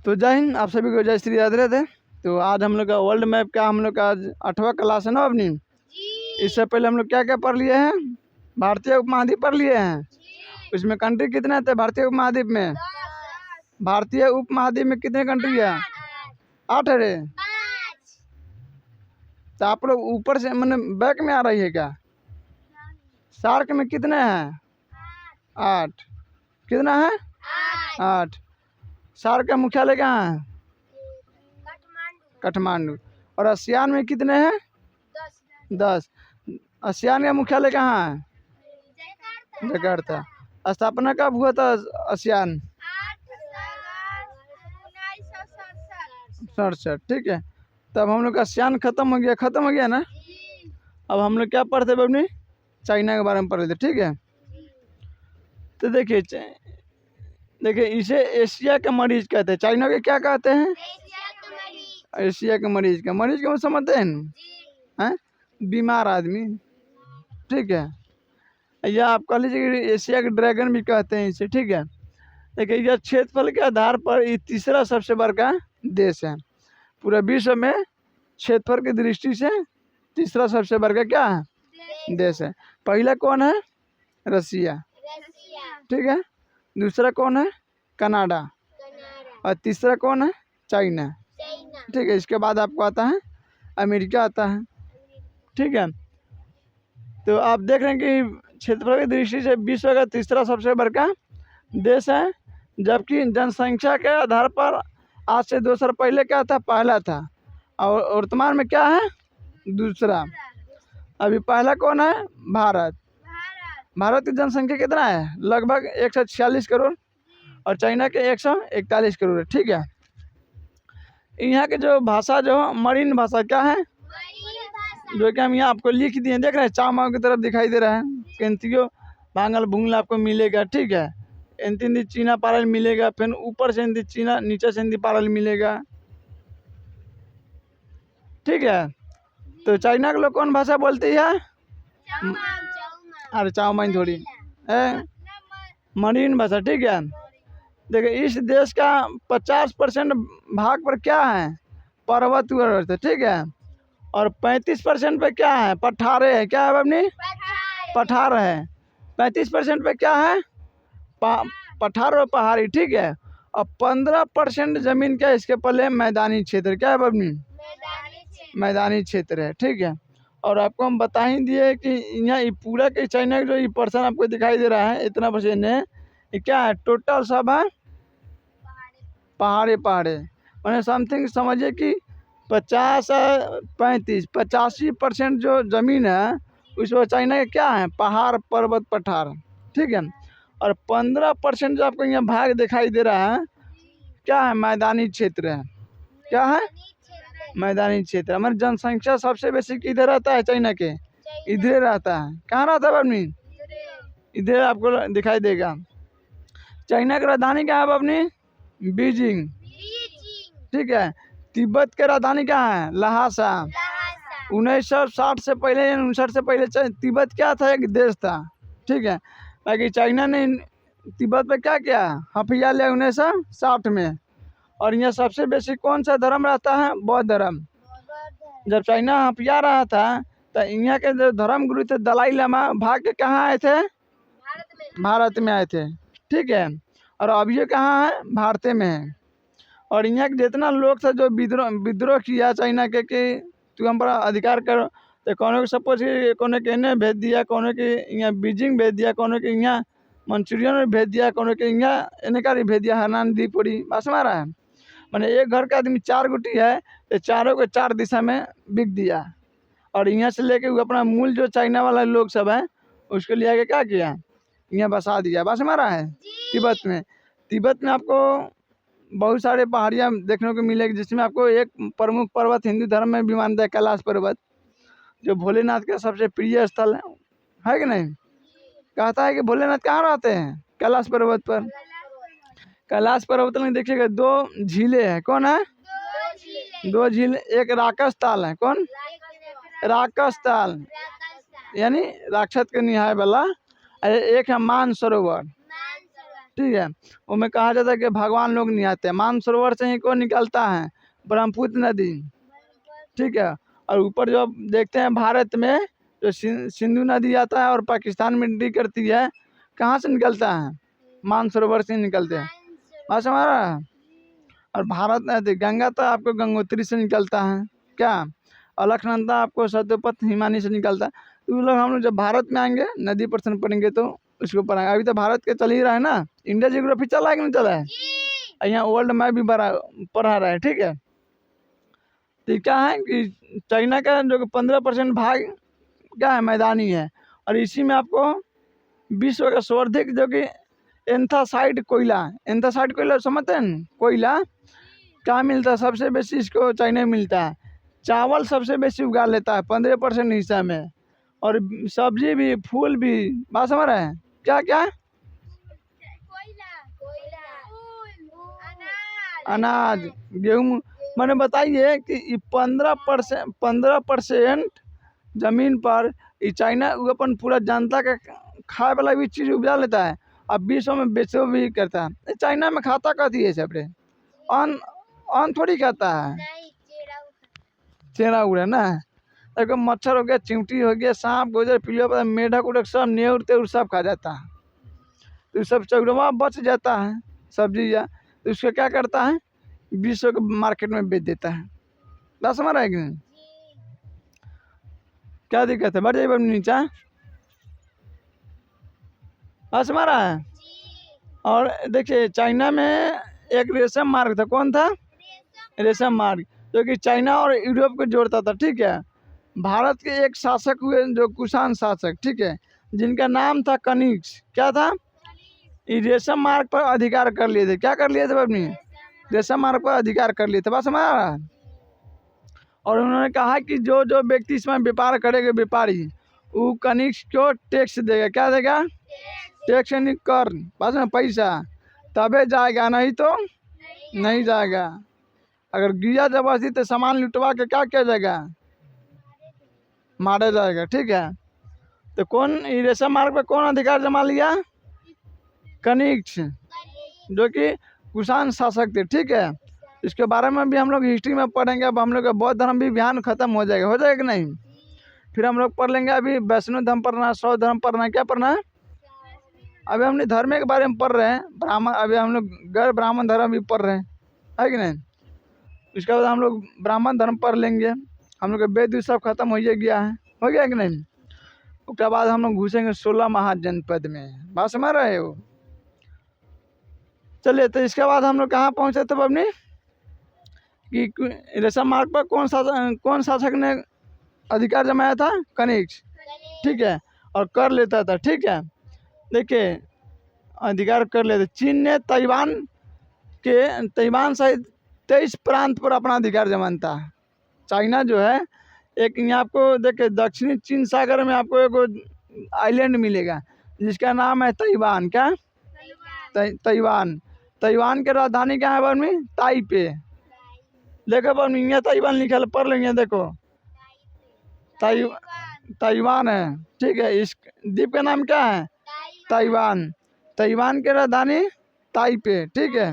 तो जय हिंद, आप सभी को जय श्री राधे थे। तो आज हम लोग का वर्ल्ड मैप का हम लोग का आज 8वां क्लास है ना अपनी। इससे पहले हम लोग क्या क्या पढ़ लिए हैं? भारतीय उपमहाद्वीप पढ़ लिए हैं। इसमें कंट्री कितने थे भारतीय उपमहाद्वीप में? भारतीय उपमहाद्वीप में कितने कंट्री है? 8 है। तो आप लोग ऊपर से मैंने बैक में आ रही है क्या? सार्क में कितने हैं? 8। कितना है? 8। सार्क का मुख्यालय कहाँ है? काठमांडू। और आसियान में कितने हैं? 10। आसियान का मुख्यालय कहाँ है? जकार्ता। स्थापना कब हुआ था आसियान? 67। ठीक है। तब हम लोग का आसियान खत्म हो गया ना। अब हम लोग क्या पढ़ते बबनी? चाइना के बारे में पढ़ रहे थे। ठीक है। तो देखिए इसे एशिया के मरीज कहते हैं। चाइना के क्या कहते हैं? एशिया के मरीज का। मरीज क्यों समझते हैं? बीमार आदमी। ठीक है। या आप कह लीजिए कि एशिया के ड्रैगन भी कहते हैं इसे। ठीक है। देखिए यह क्षेत्रफल के आधार पर ये तीसरा सबसे बड़ा देश है पूरे विश्व में। क्षेत्रफल की दृष्टि से तीसरा सबसे बड़ा क्या है? देश है। पहला कौन है? रसिया। ठीक है। दूसरा कौन है? कनाडा। और तीसरा कौन है? चाइना। ठीक है। इसके बाद आपको आता है अमेरिका आता है। ठीक है। तो आप देख रहे हैं कि क्षेत्रफल की दृष्टि से विश्व का तीसरा सबसे बड़ा देश है, जबकि जनसंख्या के आधार पर आज से 2 साल पहले क्या था? पहला था। और वर्तमान में क्या है? दूसरा। अभी पहला कौन है? भारत। भारत की जनसंख्या कितना है? लगभग 146 करोड़। और चाइना के 141 करोड़ है। ठीक है। यहाँ के जो भाषा जो मरीन भाषा क्या है? जो कि हम यहाँ आपको लिख दिए, देख रहे हैं चामाओं की तरफ दिखाई दे रहा है। केंतियो भांगल भूंगल आपको मिलेगा। ठीक है। हिंदी चीना पारल मिलेगा। फिर ऊपर से हिंदी चीना, नीचे से हिंदी पारल मिलेगा। ठीक है। तो चाइना के लोग कौन भाषा बोलती है? अरे चाउमाइन थोड़ी है, मरीन भाषा। ठीक है। देखिए इस देश का 50% भाग पर क्या है? पर्वत है। ठीक है। और 35% पे क्या है? पठारे है। क्या है अपनी? पठार है। 35% पे क्या है? पठार और पहाड़ी। ठीक है। और 15% जमीन क्या इसके पल्ले? मैदानी क्षेत्र। क्या है अपनी? मैदानी क्षेत्र है। ठीक है। और आपको हम बता ही दिए कि यहाँ ये पूरा के चाइना का जो ये पर्सन आपको दिखाई दे रहा है इतना परसेंट है, ये क्या है? टोटल सब है पहाड़े। मैंने समथिंग समझिए कि 50 35 85% जो ज़मीन है उसमें चाइना के क्या है? पहाड़, पर्वत, पठार। ठीक है। और 15% जो आपको यहाँ भाग दिखाई दे रहा है क्या है? मैदानी क्षेत्र है। क्या है? मैदानी क्षेत्र। हमारी जनसंख्या सबसे बेसी किधर रहता है? चाइना के इधर रहता है। कहाँ रहता है अपनी? इधर आपको दिखाई देगा। चाइना की राजधानी क्या है अपनी? बीजिंग। ठीक है। तिब्बत की राजधानी कहाँ है? लहासा। 1960 से पहले, 59 से पहले तिब्बत क्या था? एक देश था। ठीक है। बाकी चाइना ने तिब्बत पे क्या किया? हथिया लिया 1960 में। और यहाँ सबसे बेसी कौन सा धर्म रहता है? बौद्ध धर्म। जब चाइना हथिया रहा था तो यहाँ के जो धर्म गुरु थे दलाई लामा भाग के कहाँ आए थे? भारत में आए थे। ठीक है। और अब ये कहाँ है? भारत में है। और यहाँ के जितना लोग थे जो विद्रोह किया चाइना के कि तू हम पर अधिकार करो, तो कोनो के सपोज कोनो के इन्हें भेज दिया, कोनो के यहाँ बीजिंग भेज दिया, कोनो के यहाँ मंचूरियन में भेज दिया, कोनो के यहाँ इन्हें का भेज दिया हरनान दीपुरी। बस हमारा है मैंने एक घर का आदमी 4 गुटी है तो चारों को 4 दिशा में बिक दिया। और यहाँ से लेके वो अपना मूल जो चाइना वाला लोग सब है उसको ले आके क्या किया? यहाँ बसा दिया। बस हमारा है तिब्बत में। तिब्बत में आपको बहुत सारे पहाड़ियाँ देखने को मिलेगी, जिसमें आपको एक प्रमुख पर्वत हिंदू धर्म में भी मानता है, कैलाश पर्वत, जो भोलेनाथ का सबसे प्रिय स्थल है कि नहीं? कहता है कि भोलेनाथ कहाँ रहते हैं? कैलाश पर्वत पर। कैलाश पर्वत में देखिएगा 2 झीलें हैं। कौन है? 2 झील। एक राक्षस ताल है। कौन? राक्षस ताल यानी राक्षस के निहाय वाला। एक है मान सरोवर। ठीक है। उसमें कहा जाता है कि भगवान लोग नहीं आते, मानसरोवर से ही कौन निकलता है, ब्रह्मपुत्र नदी, ठीक है। और ऊपर जो आप देखते हैं भारत में जो सिंधु नदी आता है और पाकिस्तान में एंट्री करती है, कहाँ से निकलता है, मानसरोवर से निकलते हैं, बात समझ रहा है। और भारत नदी गंगा तो आपको गंगोत्री से निकलता है क्या, अलकनंदा आपको सतपथ हिमानी से निकलता है। तो लोग हम लोग जब भारत में आएंगे नदी प्रश्न पढ़ेंगे तो उसको पढ़ाएंगे। अभी तो भारत के चल ही रहा है ना, इंडिया जियोग्राफी चला है कि नहीं चला है, यहाँ वर्ल्ड मैप भी पढ़ा रहा है, ठीक है। तो क्या है कि चाइना का जो 15% भाग क्या है, मैदानी है। और इसी में आपको विश्व का सर्वाधिक जो कि एंथासाइड कोयला समझते हैं, कोयला क्या मिलता है सबसे बेसी इसको चाइना में मिलता है। चावल सबसे बेसी उगा लेता है 15% हिस्सा में, और सब्जी भी, फूल भी, बात समझ रहे हैं, क्या क्या, अनाज, गेहूँ। मैंने बताइए कि 15% जमीन पर ये चाइना वो अपन पूरा जनता का खाए वाला भी चीज़ उपजा लेता है, अब विश्व में बेचो भी करता है। चाइना में खाता कहती है सब रे, अन थोड़ी खाता है, चेरा उड़ा ना, देखो मच्छर हो गया, चिमटी हो गया, सांप गोजर पिलिया मेढक उड़क सब नेउर तेउर सब खा जाता है। तो सब चौड़वा बच जाता है सब्जी या, तो उसको क्या करता है, विश्व के मार्केट में बेच देता है। बात समझ रहा है कि नहीं, क्या दिक्कत है, बढ़ जाइए नीचा, बात समझ रहा है। और देखिए चाइना में एक रेशम मार्ग था, कौन था, रेशम मार्ग, जो कि चाइना और यूरोप को जोड़ता था, ठीक है। भारत के एक शासक हुए जो कुषाण शासक, ठीक है, जिनका नाम था कनिष्क, क्या था, ये रेशम मार्ग पर अधिकार कर लिए थे, क्या कर लिए थे अपनी, रेशम मार्ग पर अधिकार कर लिए थे, बात समझ रहा है। और उन्होंने कहा कि जो जो व्यक्ति इसमें व्यापार करेगा, व्यापारी, वो कनिष्क को टैक्स देगा, क्या देगा, टैक्स यानी कर, बस में पैसा, तबे जाएगा, नहीं तो नहीं जाएगा। अगर गिया जबरदस्ती तो सामान लुटवा के क्या किया जाएगा, मारा जाएगा, ठीक है। तो कौन रेशम मार्ग पे कौन अधिकार जमा लिया, कनिष्क, जो कि कुषाण शासक थे, ठीक है। इसके बारे में भी हम लोग हिस्ट्री में पढ़ेंगे। अब हम लोग का बौद्ध धर्म भी बिहान खत्म हो जाएगा कि नहीं, फिर हम लोग पढ़ लेंगे। अभी वैष्णव धर्म पढ़ना है, शौद्ध धर्म पढ़ना है, क्या पढ़ना है, अभी हमने धर्म के बारे में पढ़ रहे हैं, ब्राह्मण, अभी हम लोग गैर ब्राह्मण धर्म भी पढ़ रहे हैं, है कि नहीं। इसके बाद हम लोग ब्राह्मण धर्म पढ़ लेंगे, हम लोग का वेद सब खत्म हो गया है, हो गया कि नहीं। उसके बाद हम लोग घुसेंगे 16 महाजनपद में, बात समझ रहे हो। चलिए, तो इसके बाद हम लोग कहाँ पहुँचे थे अपनी, कि रेशम मार्ग पर कौन शासक ने अधिकार जमाया था, कनिष्क, ठीक है, और कर लेता था, ठीक है। देखिए अधिकार कर लेते, चीन ने ताइवान सहित 23 प्रांत पर अपना अधिकार जमानता है। चाइना जो है एक, यहाँ आपको देखिए दक्षिणी चीन सागर में आपको एक आइलैंड मिलेगा जिसका नाम है ताइवान, क्या, ताइवान के राजधानी क्या है बर्मी, ताइपे, देखो बर्मी यहाँ ताइवान लिखा है, पढ़ लेंगे, देखो ताइवान है, ठीक है। इस द्वीप का नाम क्या है, ताइवान के राजधानी ताइपे, ठीक है,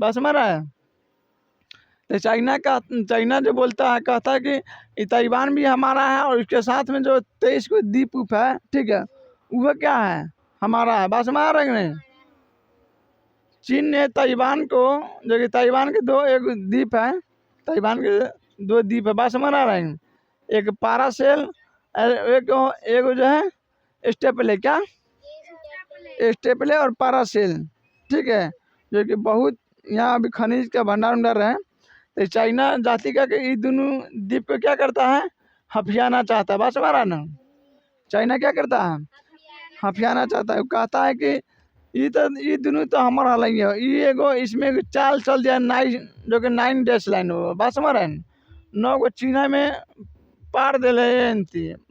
बस समझ रहा है। तो चाइना जो बोलता है, कहता है कि ताइवान भी हमारा है, और इसके साथ में जो 23 को द्वीप उप है, ठीक है, वह क्या है, हमारा है, बस समझ रहे हैं नहीं। चीन ने ताइवान को, जो कि ताइवान के एक द्वीप है, ताइवान के 2 द्वीप है, बात समझ रहे हैं, एक पारासेल, एक जो है स्टेपले, क्या, स्टेपले और पारासेल, ठीक है, जो कि बहुत यहाँ अभी खनिज का भंडार है। तो चाइना जाति का ये दोनों द्वीप को क्या करता है, हथियाना चाहता है, बात समझ रहा ना। चाइना क्या करता है, हथियाना चाहता है, कहता है कि ये दोनों तो हमारा हाल ही है, ये एगो इसमें चाल चल दिया 9 डैश लाइन हो, बात समझ रहे हैं, 9 को चीना में पार दे रहे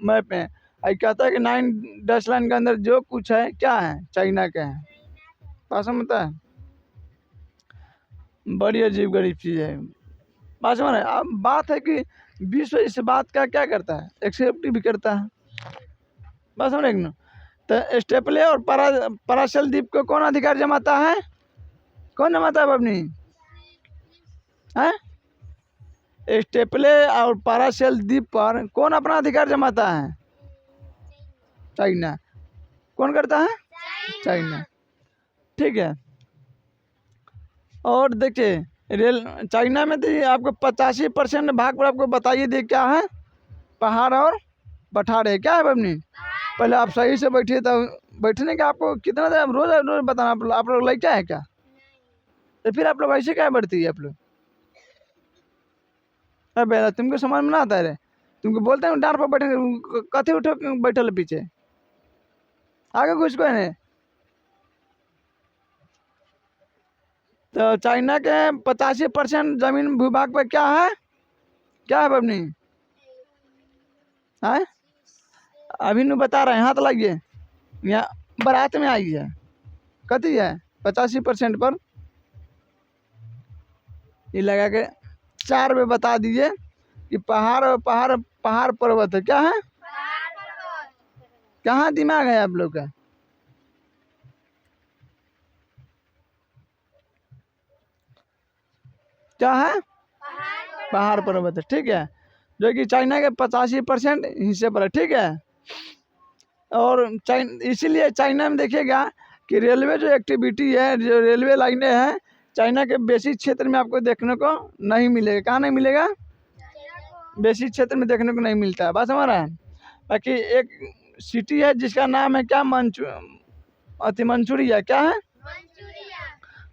मैप में, आई कहता है कि 9 डैश लाइन के अंदर जो कुछ है क्या है, चाइना का है, बात समझता है, बड़ी अजीब गरीब चीज़ है, बात समझ रहे हैं। अब बात है कि विश्व इस बात का क्या करता है, एक्सेप्ट भी करता है, बात समझ रहे ना। तो स्टेपले और पाराशल द्वीप को कौन अधिकार जमाता है? कौन जमाता है बबनी? हैं? स्टेपले और पाराशल द्वीप पर कौन अपना अधिकार जमाता है? चाइना। कौन करता है? चाइना। ठीक है। और देखिए चाइना में तो आपको 85% भाग पर आपको बताइए दे क्या है? पहाड़ और पठार है। क्या है बबनी? पहले आप सही से बैठिए, तब बैठने का आपको कितना देर रोज रोज बताना। आप लोग लड़का है क्या? तो फिर आप लोग ऐसे क्या बढ़ती है आप लोग? अरे तुमको समझ में ना आता है रे? तुमको बोलते हैं डांट पर बैठे, कथे उठो बैठल पीछे, आगे कुछ को नहीं। तो चाइना के 85% जमीन भूभाग पर क्या है? क्या है बबनी? है अभी नहीं बता रहे हैं। हाथ लाइए, यहाँ बारात में आई है। कथी है? 85% पर ये लगा के 4 में बता दीजिए कि पहाड़ और पहाड़ पर्वत है। क्या है? कहाँ दिमाग है आप लोग का? क्या है? पहाड़ पर्वत है। ठीक है, जो कि चाइना के 85% हिस्से पर है। ठीक है। और इसीलिए चाइना में देखिएगा कि रेलवे जो एक्टिविटी है, जो रेलवे लाइनें हैं, चाइना के बेसिक क्षेत्र में आपको देखने को नहीं मिलेगा। कहाँ नहीं मिलेगा? बेसिक क्षेत्र में देखने को नहीं मिलता है। बात हमारा है। बाकी एक सिटी है जिसका नाम है क्या? मंचूरिया। क्या है?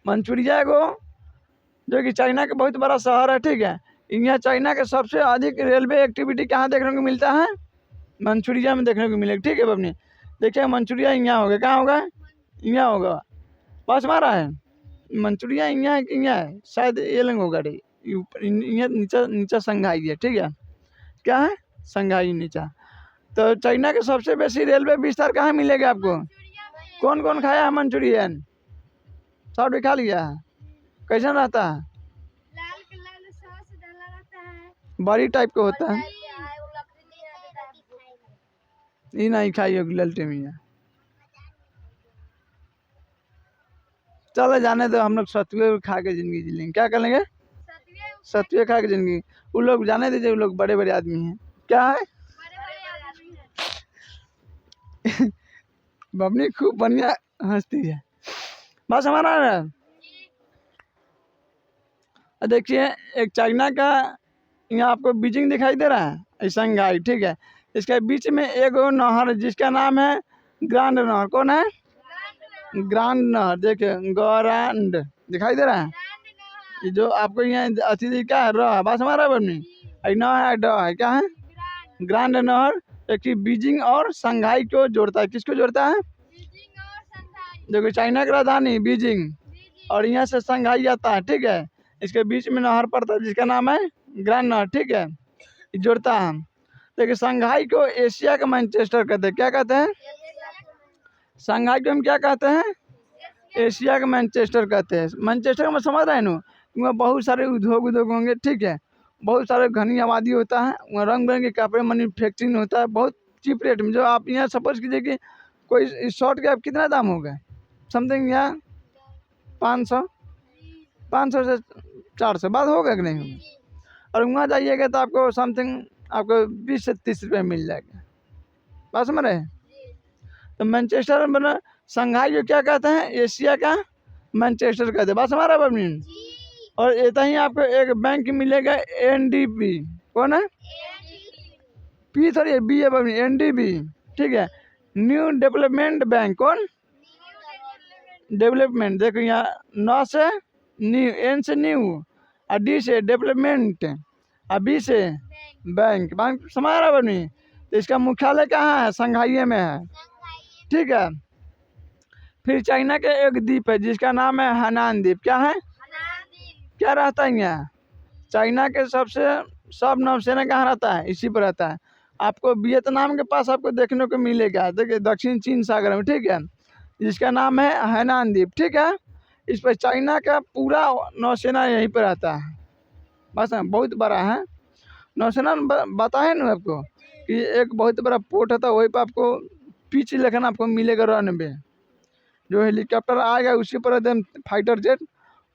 मंचूरिया को, जो कि चाइना का बहुत बड़ा शहर है। ठीक है। यहाँ चाइना के सबसे अधिक रेलवे एक्टिविटी कहाँ देखने को मिलता है? मंचूरिया में देखने को मिलेगा। ठीक है बबनी, देखिए मंचूरिया यहाँ होगा। कहाँ होगा? यहाँ होगा। पास मारा है। मंचूरिया यहाँ है कि यहाँ है? शायद ये लंग होगा रे। यहाँ नीचा नीचा संघाई है। ठीक है। क्या है? संघाई नीचा। तो चाइना के सबसे बेसी रेलवे विस्तार कहाँ मिलेगा आपको? कौन कौन खाया है मंचूरियन? सब भी खा लिया है। कैसा रहता है? बड़ी टाइप का होता है। ये नहीं खाई होगी ललटे में। चलो जाने दो, हम लोग सतुए खा के जिंदगी जी लेंगे। क्या कर लेंगे? सतुए खा के जिंदगी। वो लोग जाने दीजिए, वो लोग बड़े बड़े आदमी हैं। क्या है? बबनी खूब बढ़िया हंसती है। बस हमारा देखिए एक चाइना का, यहाँ आपको बीजिंग दिखाई दे रहा है, शंघाई। ठीक है। इसके बीच में एक नहर जिसका नाम है ग्रांड नहर। कौन है? ग्रांड नहर। देखिए ग्रांड दिखाई दे रहा है। ये जो आपको यहाँ अतिथि क्या है? रहा बात हमारा बनी न है, ड है। क्या है? ग्रांड नहर, एक बीजिंग और शंघाई को जोड़ता है। किसको जोड़ता है? देखो चाइना की राजधानी बीजिंग, और यहाँ से शंघाई आता है। ठीक है। इसके बीच में नहर पड़ता है जिसका नाम है ग्रांड नहर। ठीक है। जोड़ता है। देखिए शंघाई को एशिया का मैनचेस्टर कहते हैं। क्या कहते हैं? शंघाई को हम क्या कहते हैं? एशिया का मैनचेस्टर कहते हैं। मैनचेस्टर में समझ रहे हैं ना, वहाँ बहुत सारे उद्योग होंगे। ठीक है। बहुत सारे घनी आबादी होता है वहाँ, रंग बिरंगे कपड़े मैन्युफैक्चरिंग होता है बहुत चीप रेट में। जो आप यहाँ सपोज कीजिए कि कोई शर्ट का कितना दाम होगा? समथिंग यहाँ 500 से 400 बात होगा कि नहीं होगा? और वहाँ जाइएगा तो आपको समथिंग आपको 20 से 30 रुपये मिल जाएगा। बात समझ रहे हैं? तो मैनचेस्टर में शंघाई जो क्या कहते हैं? एशिया का मैनचेस्टर कहते हैं। बात हमारा बबनी। और ऐसा ही आपको एक बैंक मिलेगा एनडीबी। कौन है? पी थोड़ी बी है बबनी, एनडीबी। ठीक है। New development bank. कौन? डेवलपमेंट। देखो यहाँ न से न्यू, एन से न्यू, और डी से डेवलपमेंट, और बी से बैंक। बैंक समझ रहा बनी। तो इसका मुख्यालय कहाँ है? शंघाई में है। ठीक है। फिर चाइना के एक द्वीप है जिसका नाम है हैनान द्वीप। क्या है? क्या रहता है यहाँ? चाइना के सब नौसेना कहाँ रहता है? इसी पर रहता है। आपको वियतनाम के पास आपको देखने को मिलेगा। देखिए दक्षिण चीन सागर में। ठीक है। जिसका नाम है हैनान द्वीप। ठीक है। इस पर चाइना का पूरा नौसेना यहीं पर रहता है। बस बहुत बड़ा है नौसेना। बताए ना आपको कि एक बहुत बड़ा पोर्ट होता है, वहीं पर आपको पिच लेकिन आपको मिलेगा रनवे। जो हेलीकॉप्टर आएगा उसी पर एकदम फाइटर जेट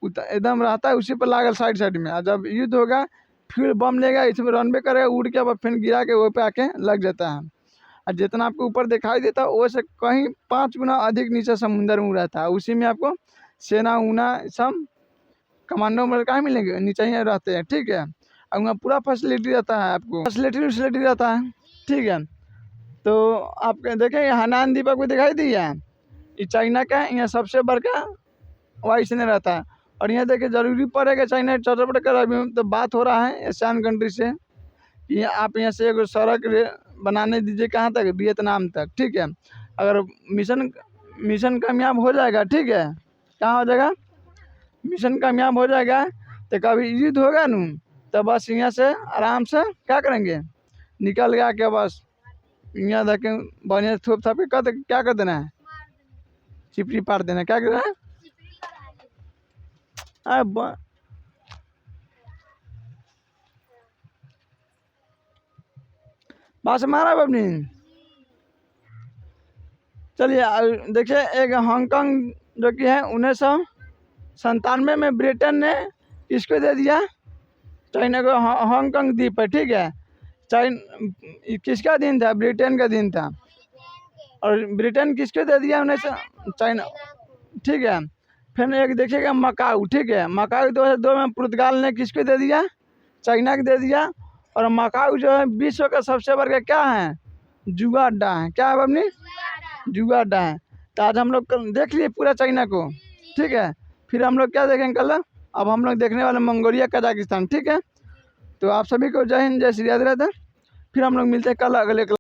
एकदम रहता है, उसी पर लागल साइड साइड में। और जब युद्ध होगा फिर बम लेगा, इसमें रनवे करेगा, उड़ के अब फिर गिरा के वहीं पे आके लग जाता है। और जितना आपको ऊपर दिखाई देता है वो से कहीं 5 गुना अधिक नीचे समुंदर में रहता है। उसी में आपको सेना उना सब कमांडो में कहाँ मिलेंगे, नीचे ही रहते हैं, ठीक है। और वहाँ पूरा फैसिलिटी रहता है, आपको फैसिलिटी रहता है, ठीक है। तो आप देखें हनान दीपक को दिखाई दिया, ये चाइना का यहाँ सबसे बड़का वाइस ने रहता है। और यहाँ देखिए ज़रूरी पड़ेगा चाइना चौथापट कर, अभी तो बात हो रहा है एशियन कंट्री से कि आप यहाँ से एक सड़क बनाने दीजिए, कहाँ तक, वियतनाम तक, ठीक है। अगर मिशन कामयाब हो जाएगा, ठीक है, कहाँ हो जाएगा, मिशन कामयाब हो जाएगा तो कभी युद्ध होगा न, तो बस यहाँ से आराम से क्या करेंगे, निकल गया के बस यहाँ देखें बढ़िया थोप थाप के क्या कर देना है, चिपड़ी पार देना, क्या करना है। बात मारा अपनी। चलिए देखिए एक हांगकांग जो कि है 1997 में ब्रिटेन ने इसको दे दिया चाइना को, हांगकांग द्वीप है, ठीक है। किसका दिन था, ब्रिटेन का दिन था। और ब्रिटेन किसको दे दिया, 1900 चाइना, ठीक है। फिर एक देखिएगा मकाऊ, ठीक है, मकाऊ 2002 में पुर्तगाल ने किसको दे दिया, चाइना को दे दिया। और मकाऊ जो है विश्व का सबसे बड़ा क्या है, जुआ अड्डा है, क्या है अपनी, जुआ अड्डा है। तो आज हम लोग देख लिए पूरा चाइना को, ठीक है। फिर हम लोग क्या देखेंगे कल, अब हम लोग देखने वाले मंगोलिया कजाकिस्तान, ठीक है। तो आप सभी को जय हिंद, जय श्री राधे। फिर हम लोग मिलते हैं कल अगले